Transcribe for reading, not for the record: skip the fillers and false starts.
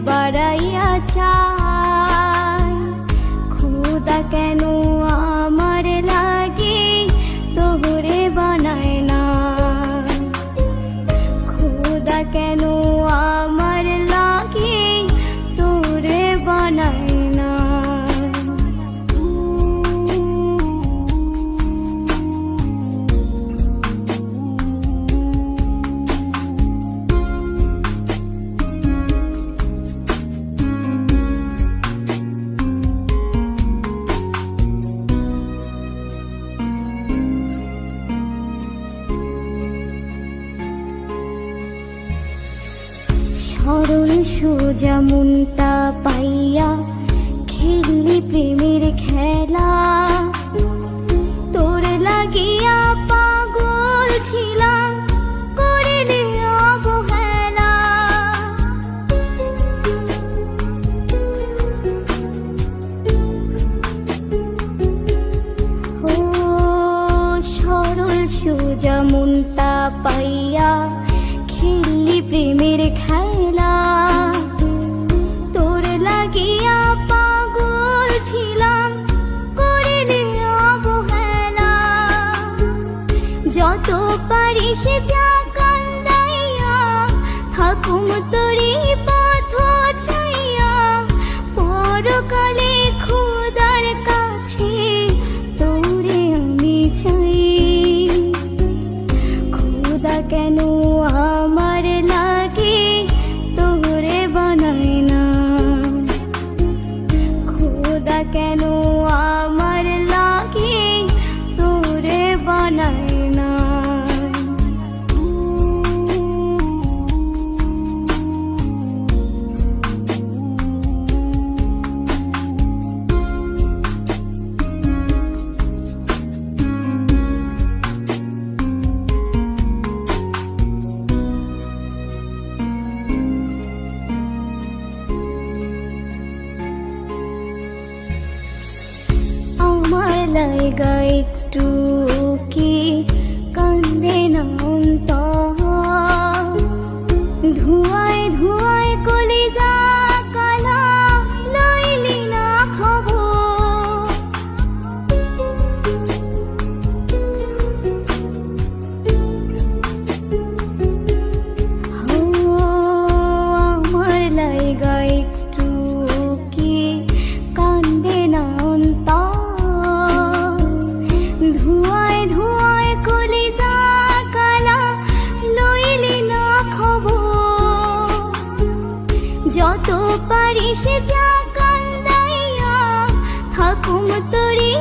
বাড়াইয়া চাই। খোদা কেন আমার লাগে তোরে বানায় না, খোদা কেন আমার লাগে তোরে বানায় না। সরল সোজা মনটা পাইয়া খেললি প্রেমের খেলা, তোর লাগিয়া পাগল ছিলাম করিনি অবহেলা। ও সরল সোজা মনটা পাইয়া খেললি প্রেমের খেলা, তোর লাগিয়া পাগল ছিলাম করিনি অবহেলা। যত পারিস যা কান্দাইয়া থাকুম তোরি পথ চাইয়া, পরকালে খোদার কাছে তোরে আমি চাই। খোদা কেন আমার লাগে তোরে বানায় না, খোদা কেন আমার লাগে তোরে বানায় না। আমার লাইগা একটু কি কান্দে না অন্তর, ধোঁয়ায় ধোঁয়ায় কলিজা কালা লইলি না খবর। আমার লাইগা একটু কি কান্দে না অন্তর, ধোঁয়ায় ধোঁয়ায় কলিজা কালা লইলি না খবর। যত পারিস যা কান্দাইয়া থাকুম তোরি